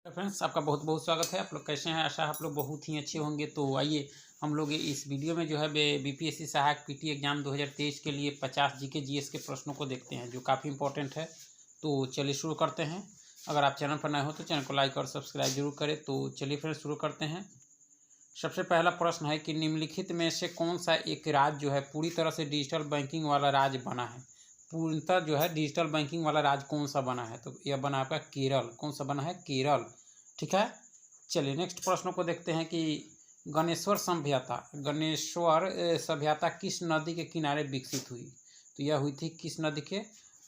Friends, आपका बहुत बहुत स्वागत है। आप लोग कैसे हैं? आशा है आप लोग बहुत ही अच्छे होंगे। तो आइए हम लोग इस वीडियो में जो है बीपीएससी सहायक पीटी एग्जाम 2023 के लिए 50 जीके जीएस के प्रश्नों को देखते हैं, जो काफ़ी इंपॉर्टेंट है। तो चलिए शुरू करते हैं। अगर आप चैनल पर नए हो तो चैनल को लाइक और सब्सक्राइब जरूर करें। तो चलिए फ्रेंड्स शुरू करते हैं। सबसे पहला प्रश्न है कि निम्नलिखित में से कौन सा एक राज्य जो है पूरी तरह से डिजिटल बैंकिंग वाला राज्य बना है। पूर्णतः जो है डिजिटल बैंकिंग वाला राज्य कौन सा बना है? तो यह बना आपका केरल। कौन सा बना है? केरल। ठीक है। चलिए नेक्स्ट प्रश्न को देखते हैं कि गणेश्वर सभ्यता किस नदी के किनारे विकसित हुई? तो यह हुई थी किस नदी के?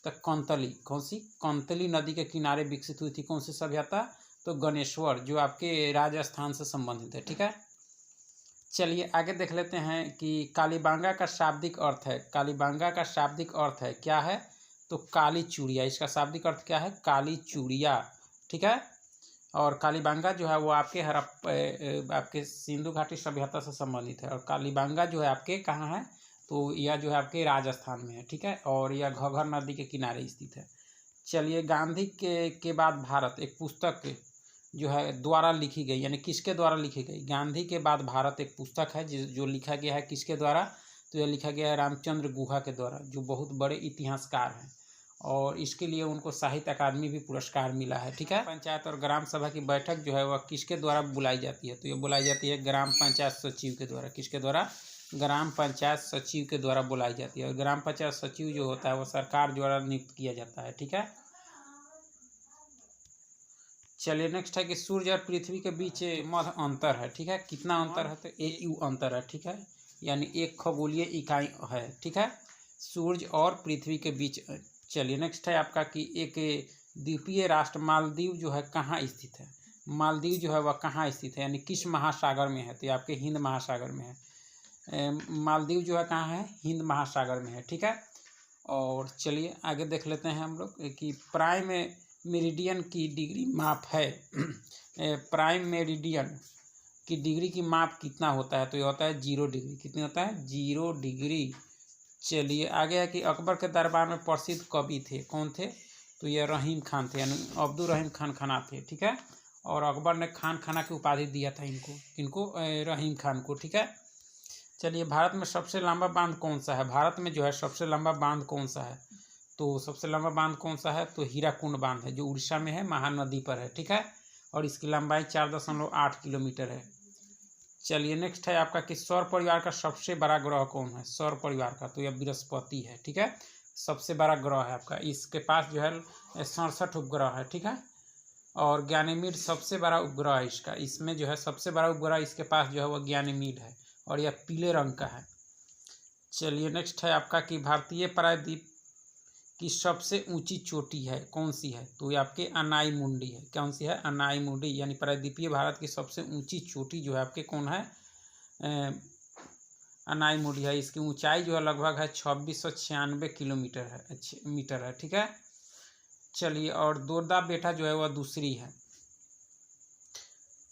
तो कंतली। कौन सी? कंतली नदी के किनारे विकसित हुई थी कौन सी सभ्यता? तो गणेश्वर, जो आपके राजस्थान से संबंधित है। ठीक है। चलिए आगे देख लेते हैं कि कालीबांगा का शाब्दिक अर्थ है। कालीबांगा का शाब्दिक अर्थ है क्या है? तो काली चूड़िया। इसका शाब्दिक अर्थ क्या है? काली चूड़िया। ठीक है। और कालीबांगा जो है वो आपके सिंधु घाटी सभ्यता से संबंधित है। और कालीबांगा जो है आपके कहाँ है? तो यह जो है आपके राजस्थान में है। ठीक है। और यह घग्गर नदी के किनारे स्थित है। चलिए गांधी के बाद भारत एक पुस्तक जो है द्वारा लिखी गई, यानी किसके द्वारा लिखी गई? गांधी के बाद भारत एक पुस्तक है जो लिखा गया है किसके द्वारा? तो यह लिखा गया है रामचंद्र गुहा के द्वारा, जो बहुत बड़े इतिहासकार हैं। और इसके लिए उनको साहित्य अकादमी भी पुरस्कार मिला है। ठीक है। पंचायत और ग्राम सभा की बैठक जो है वह किसके द्वारा बुलाई जाती है? तो ये बुलाई जाती है ग्राम पंचायत सचिव के द्वारा। किसके द्वारा? ग्राम पंचायत सचिव के द्वारा बुलाई जाती है। और ग्राम पंचायत सचिव जो होता है वह सरकार द्वारा नियुक्त किया जाता है। ठीक है। चलिए नेक्स्ट है कि सूर्य और पृथ्वी के बीच मध्य अंतर है। ठीक है। कितना अंतर है? तो AU अंतर है। ठीक है। यानी एक खगोलीय इकाई है। ठीक है। सूर्य और पृथ्वी के बीच। चलिए नेक्स्ट है आपका कि एक द्वीपीय राष्ट्र मालदीव जो है कहाँ स्थित है? मालदीव जो है वह कहाँ स्थित है, यानी किस महासागर में है? तो ये आपके हिंद महासागर में है। मालदीव जो है कहाँ है? हिंद महासागर में है। ठीक है। और चलिए आगे देख लेते हैं हम लोग कि प्राइम मेरिडियन की डिग्री माप है। प्राइम मेरिडियन की डिग्री की माप कितना होता है? तो ये होता है 0 डिग्री। कितनी होता है? 0 डिग्री। चलिए आगे है कि अकबर के दरबार में प्रसिद्ध कवि थे। कौन थे? तो ये रहीम खान थे, यानी अब्दुल रहीम खान खाना थे। ठीक है। और अकबर ने खान खाना की उपाधि दिया था इनको रहीम खान को। ठीक है। चलिए भारत में सबसे लंबा बांध कौन सा है? भारत में जो है सबसे लंबा बांध कौन सा है? तो सबसे लंबा बांध कौन सा है? तो हीराकुंड बांध है, जो उड़ीसा में है, महानदी पर है। ठीक है। और इसकी लंबाई 4.8 किलोमीटर है। चलिए नेक्स्ट है आपका कि सौर परिवार का सबसे बड़ा ग्रह कौन है? सौर परिवार का तो यह बृहस्पति है। ठीक है। सबसे बड़ा ग्रह है आपका। इसके पास जो है 67 उपग्रह है। ठीक है। और गैनीमीड सबसे बड़ा उपग्रह है इसका। इसमें जो है सबसे बड़ा उपग्रह इसके पास जो है वह गैनीमीड है, और यह पीले रंग का है। चलिए नेक्स्ट है आपका कि भारतीय प्रायद्वीप की सबसे ऊंची चोटी है कौन सी है? तो ये आपके अनाई मुंडी है। कौन सी है? अनाई मुंडी, यानी प्रायद्वीपीय भारत की सबसे ऊंची चोटी जो है आपके कौन है? अनाई मुंडी है। इसकी ऊंचाई जो है लगभग है 2696 किलोमीटर है, मीटर है। ठीक है। चलिए और दोरदा बेटा जो है वह दूसरी है।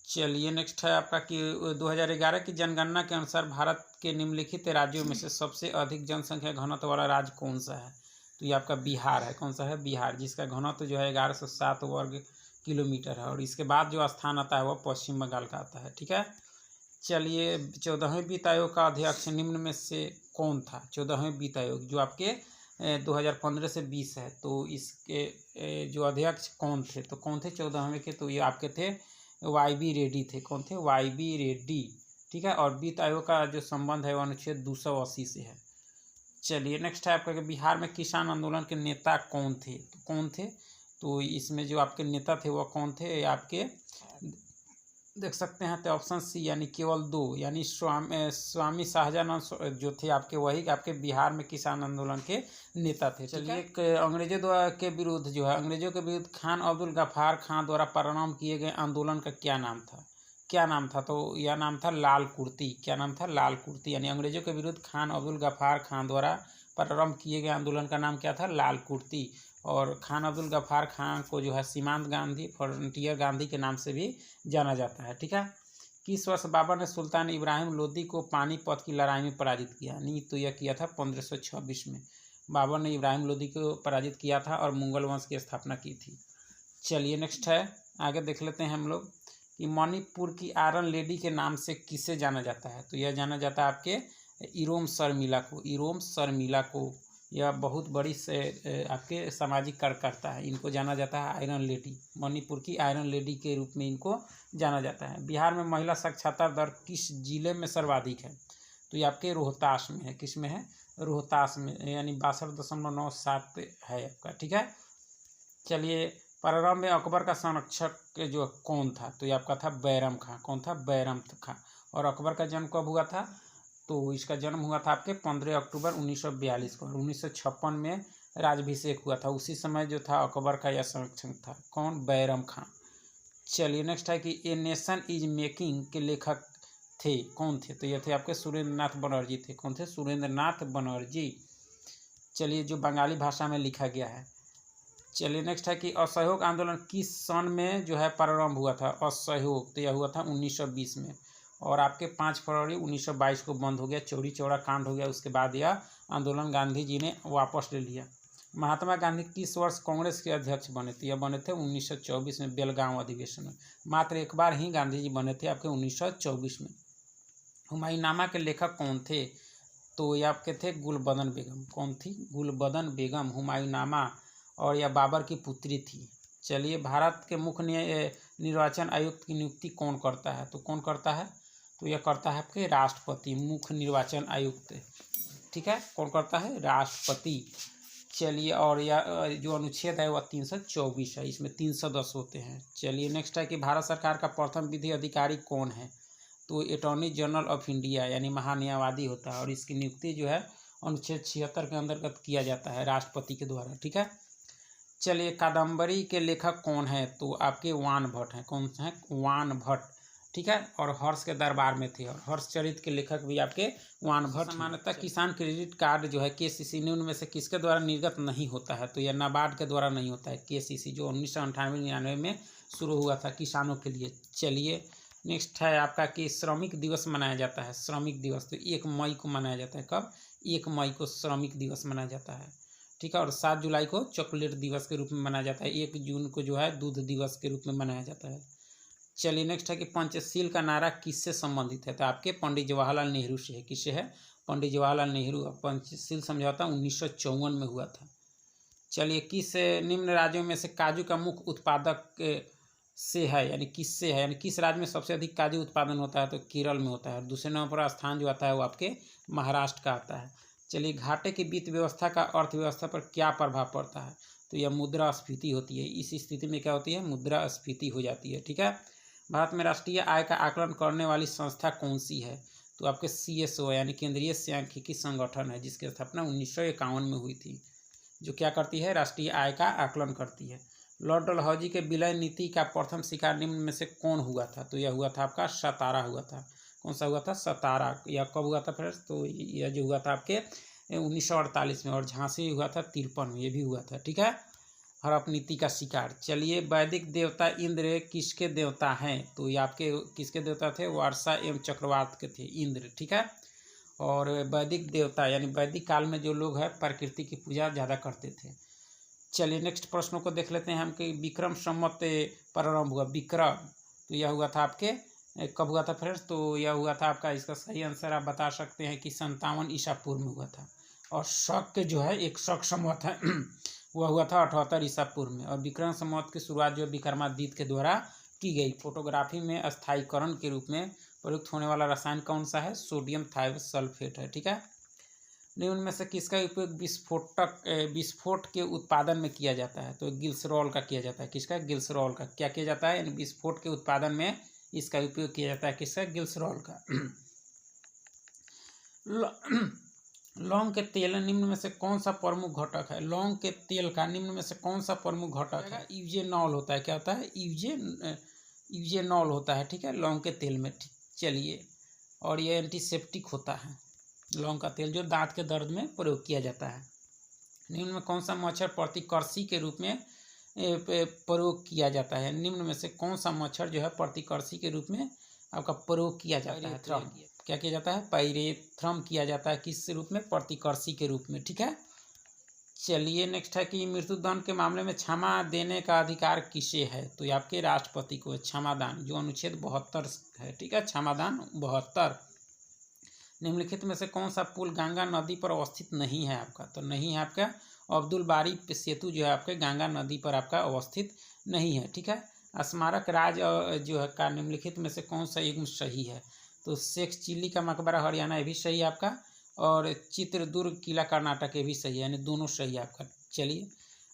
चलिए नेक्स्ट है आपका कि 2011 की जनगणना के अनुसार भारत के निम्नलिखित राज्यों में से सबसे अधिक जनसंख्या घनत्व वाला राज्य कौन सा है? तो ये आपका बिहार है। कौन सा है? बिहार, जिसका घनत्व जो है 1107 वर्ग किलोमीटर है। और इसके बाद जो स्थान आता है वह पश्चिम बंगाल का आता है। ठीक है। चलिए 14वें वित्त आयोग का अध्यक्ष निम्न में से कौन था? 14वें वित्त आयोग जो आपके 2015 से 20 है, तो इसके जो अध्यक्ष कौन थे? तो कौन थे 14वें के? तो ये आपके थे YB रेड्डी थे। कौन थे? YB रेड्डी। ठीक है। और वित्त आयोग का जो संबंध है वह अनुच्छेद 280 से है। चलिए नेक्स्ट है आपका कि बिहार में किसान आंदोलन के नेता कौन थे? तो कौन थे? तो इसमें जो आपके नेता थे वह कौन थे? आपके देख सकते हैं तो ऑप्शन सी, यानी केवल 2, यानी स्वामी शाहजानंद जो थे आपके, वही आपके बिहार में किसान आंदोलन के नेता थे। चलिए एक अंग्रेजों द्वारा के विरुद्ध जो है, अंग्रेजों के विरुद्ध खान अब्दुल गफ्फार खान द्वारा प्रारंभ किए गए आंदोलन का क्या नाम था? क्या नाम था? तो यह नाम था लाल कुर्ती। क्या नाम था? लाल कुर्ती। यानी अंग्रेजों के विरुद्ध खान अब्दुल गफ्फार खान द्वारा प्रारंभ किए गए आंदोलन का नाम क्या था? लाल कुर्ती। और खान अब्दुल गफ्फार खान को जो है सीमांत गांधी, फ्रंटियर गांधी के नाम से भी जाना जाता है। ठीक है। किस वर्ष बाबर ने सुल्तान इब्राहिम लोदी को पानीपत की लड़ाई में पराजित किया? नहीं, तो यह किया था 1526 में। बाबर ने इब्राहिम लोदी को पराजित किया था और मुगल वंश की स्थापना की थी। चलिए नेक्स्ट है आगे देख लेते हैं हम लोग कि मणिपुर की आयरन लेडी के नाम से किसे जाना जाता है। तो यह जाना जाता है आपके इरोम शर्मिला को। इरोम शर्मिला को यह बहुत बड़ी से आपके सामाजिक कार्यकर्ता है। इनको जाना जाता है आयरन लेडी, मणिपुर की आयरन लेडी के रूप में इनको जाना जाता है। बिहार में महिला साक्षरता दर किस जिले में सर्वाधिक है। तो ये आपके रोहतास में है। किस में है? रोहतास में, यानी 62.97 है आपका। ठीक है, चलिए प्रारंभ में अकबर का संरक्षक जो कौन था। तो ये आपका था बैरम खां। कौन था? बैरम खां। और अकबर का जन्म कब हुआ था? तो इसका जन्म हुआ था आपके 15 अक्टूबर 1942 को। 1956 में राज्याभिषेक हुआ था। उसी समय जो था अकबर का यह संरक्षक था। कौन? बैरम खां। चलिए नेक्स्ट है कि ए नेशन इज मेकिंग के लेखक थे। कौन थे? तो ये थे आपके सुरेंद्र नाथ बनर्जी थे। कौन थे? सुरेंद्र नाथ बनर्जी। चलिए, जो बंगाली भाषा में लिखा गया है। चलिए नेक्स्ट है कि असहयोग आंदोलन किस सन में जो है प्रारंभ हुआ था। असहयोग, तो यह हुआ था 1920 में। और आपके 5 फरवरी 1922 को बंद हो गया। चौरी चौरा कांड हो गया। उसके बाद यह आंदोलन गांधी जी ने वापस ले लिया। महात्मा गांधी किस वर्ष कांग्रेस के अध्यक्ष बने थे? यह बने थे 1924 में, बेलगांव अधिवेशन में। मात्र एक बार ही गांधी जी बने थे आपके 1924 में। हुमायूंनामा के लेखक कौन थे? तो ये आपके थे गुलबदन बेगम। कौन थी? गुलबदन बेगम हुमायूंनामा, और यह बाबर की पुत्री थी। चलिए, भारत के मुख्य निर्वाचन आयुक्त की नियुक्ति कौन करता है? तो कौन करता है? तो यह करता है आपके राष्ट्रपति, मुख्य निर्वाचन आयुक्त। ठीक है, कौन करता है? राष्ट्रपति। चलिए, और यह जो अनुच्छेद है वह 324 है। इसमें 310 होते हैं। चलिए नेक्स्ट है कि भारत सरकार का प्रथम विधि अधिकारी कौन है। तो अटॉर्नी जनरल ऑफ इंडिया, यानी महान्यायवादी होता है। और इसकी नियुक्ति जो है अनुच्छेद 76 के अंतर्गत किया जाता है राष्ट्रपति के द्वारा। ठीक है, चलिए कादम्बरी के लेखक कौन है। तो आपके वान भट्ट हैं। कौन है? वान भट्ट। ठीक है, और हर्ष के दरबार में थे। और हर्षचरित के लेखक भी आपके वान भट्ट। सामान्यतः किसान क्रेडिट कार्ड जो है केसीसी निम्न में से किसके द्वारा निर्गत नहीं होता है। तो यह नाबार्ड के द्वारा नहीं होता है। केसीसी जो 1998-99 में शुरू हुआ था किसानों के लिए। चलिए नेक्स्ट है आपका कि श्रमिक दिवस मनाया जाता है। श्रमिक दिवस तो 1 मई को मनाया जाता है। कब? 1 मई को श्रमिक दिवस मनाया जाता है। ठीक है, और 7 जुलाई को चॉकलेट दिवस के रूप में मनाया जाता है। 1 जून को जो है दूध दिवस के रूप में मनाया जाता है। चलिए नेक्स्ट है कि पंचशील का नारा किससे संबंधित है। तो आपके पंडित जवाहरलाल नेहरू से है। किससे है? पंडित जवाहरलाल नेहरू। पंचशील समझौता 1954 में हुआ था। चलिए, किस निम्न राज्यों में से काजू का मुख्य उत्पादक से है, यानी किससे है, यानी किस राज्य में सबसे अधिक काजू उत्पादन होता है। तो केरल में होता है। और दूसरे नंबर पर स्थान जो आता है वो आपके महाराष्ट्र का आता है। चलिए, घाटे की वित्त व्यवस्था का अर्थव्यवस्था पर क्या प्रभाव पड़ता है। तो यह मुद्रास्फीति होती है। इस स्थिति में क्या होती है? मुद्रास्फीति हो जाती है। ठीक है, भारत में राष्ट्रीय आय का आकलन करने वाली संस्था कौन सी है। तो आपके CSO यानी केंद्रीय सांख्यिकी संगठन है, जिसकी स्थापना 1951 में हुई थी, जो क्या करती है? राष्ट्रीय आय का आकलन करती है। लॉर्ड डलहौजी के विलय नीति का प्रथम शिकार निम्न में से कौन हुआ था। तो यह हुआ था आपका सतारा हुआ था। कौन सा हुआ था? सतारा। यह कब हुआ था फ्रेंड्स? तो यह जो हुआ था आपके 1948 में। और झांसी हुआ था 53 में। ये भी हुआ था। ठीक है, हड़प नीति का शिकार। चलिए, वैदिक देवता इंद्र किसके देवता हैं। तो ये आपके किसके देवता थे? वर्षा एवं चक्रवात के थे, इंद्र। ठीक है, और वैदिक देवता यानी वैदिक काल में जो लोग हैं प्रकृति की पूजा ज़्यादा करते थे। चलिए नेक्स्ट प्रश्नों को देख लेते हैं हम कि विक्रम संवत प्रारंभ हुआ। विक्रम, तो यह हुआ था आपके कब हुआ था फ्रेंड्स? तो यह हुआ था आपका, इसका सही आंसर आप बता सकते हैं कि 57 ईसा पूर्व में हुआ था। और शक जो है एक शक संवत है वह हुआ था 78 ईसा पूर्व में। और विक्रम संवत की शुरुआत जो विक्रमादित्य के द्वारा की गई। फोटोग्राफी में अस्थायीकरण के रूप में प्रयुक्त होने वाला रसायन कौन सा है? सोडियम थायोसल्फेट है। ठीक है, निम्न में से किसका उपयोग विस्फोट के उत्पादन में किया जाता है। तो ग्लिसरॉल का किया जाता है। किसका? ग्लिसरॉल का। क्या किया जाता है? यानी विस्फोट के उत्पादन में इसका उपयोग किया जाता है। किसका? ग्लिसरॉल का। लौंग के तेल निम्न में से कौन सा प्रमुख घटक है। लौंग के तेल का निम्न में से कौन सा प्रमुख घटक है? यूजेनॉल होता है। क्या होता है? यूजेनॉल होता है। ठीक है, लौंग के तेल में। चलिए, और ये एंटीसेप्टिक होता है। लौंग का तेल जो दांत के दर्द में प्रयोग किया जाता है। निम्न में कौन सा मच्छर प्रतिकर्षी के रूप में प्रयोग किया जाता है। निम्न में से कौन सा मच्छर जो है प्रतिकर्षी के रूप में आपका प्रयोग किया जाता है। क्या किया जाता है? पाइरेथ्रम किया जाता है। किस रूप में? प्रतिकर्षी के रूप में। ठीक है, चलिए नेक्स्ट है कि मृत्युदंड के मामले में क्षमा देने का अधिकार किसे है? तो ये आपके राष्ट्रपति को है क्षमादान, जो अनुच्छेद 72 है, ठीक है, क्षमादान 72। निम्नलिखित में से कौन सा पुल गंगा नदी पर अवस्थित नहीं है आपका? तो नहीं है आपका अब्दुल बारी सेतु जो है आपके गंगा नदी पर आपका अवस्थित नहीं है, ठीक है। स्मारक राज जो है का निम्नलिखित में से कौन सा युग्म सही है? तो शेख चिल्ली का मकबरा हरियाणा ये भी सही है आपका, और चित्रदुर्ग किला कर्नाटक ये भी सही है, यानी दोनों सही है आपका। चलिए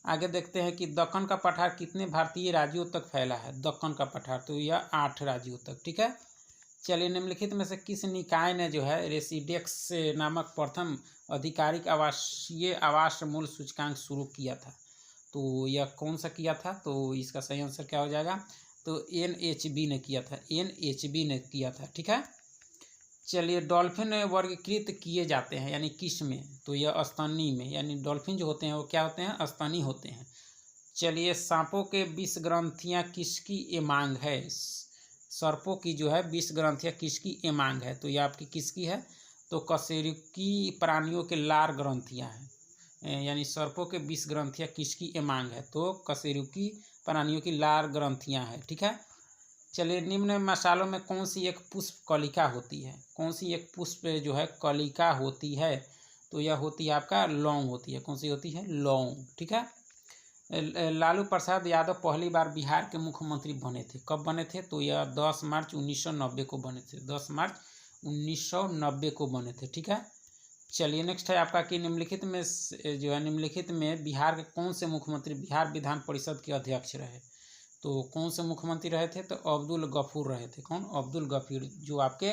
आगे देखते हैं कि दक्कन का पठार कितने भारतीय राज्यों तक फैला है? दक्कन का पठार तो यह 8 राज्यों तक, ठीक है। चलिए निम्नलिखित में से किस निकाय ने जो है रेसिडेक्स नामक प्रथम आधिकारिक आवासीय आवास मूल्य सूचकांक शुरू किया था? तो यह कौन सा किया था? तो इसका सही आंसर क्या हो जाएगा? तो NHB ने किया था, NHB ने किया था, ठीक है। चलिए डॉल्फिन वर्गीकृत किए जाते हैं यानी किस में? तो यह स्तनी में, यानी डॉल्फिन जो होते हैं वो क्या होते हैं? स्तनी होते हैं। चलिए सांपों के 20 ग्रंथियाँ किसकी एमांग है? सर्पों की जो है 20 ग्रंथियाँ किसकी एमांग है? तो यह आपकी किसकी है? तो कशेरुकी प्राणियों के लार ग्रंथियाँ हैं, यानी सर्पों के 20 ग्रंथियाँ किसकी एमांग है? तो कशेरुकी प्राणियों की लार ग्रंथियाँ है, ठीक है। चलिए निम्न मसालों में कौन सी एक पुष्प कलिका होती है? कौन सी एक पुष्प जो है कलिका होती है? तो यह होती है आपका लौंग होती है। कौन सी होती है? लौंग, ठीक है। लालू प्रसाद यादव पहली बार बिहार के मुख्यमंत्री बने थे, कब बने थे? तो यह 10 मार्च 1990 को बने थे, 10 मार्च 1990 को बने थे, ठीक है। चलिए नेक्स्ट है आपका कि निम्नलिखित में जो है निम्नलिखित में बिहार के कौन से मुख्यमंत्री बिहार विधान परिषद के अध्यक्ष रहे? तो कौन से मुख्यमंत्री रहे थे? तो अब्दुल गफूर रहे थे। कौन? अब्दुल गफूर, जो आपके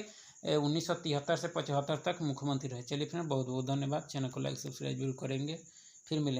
1973 से 75 तक मुख्यमंत्री रहे। चलिए फ्रेंड बहुत बहुत धन्यवाद। चैनल को लाइक सब्सक्राइब जरूर करेंगे। फिर मिलेंगे।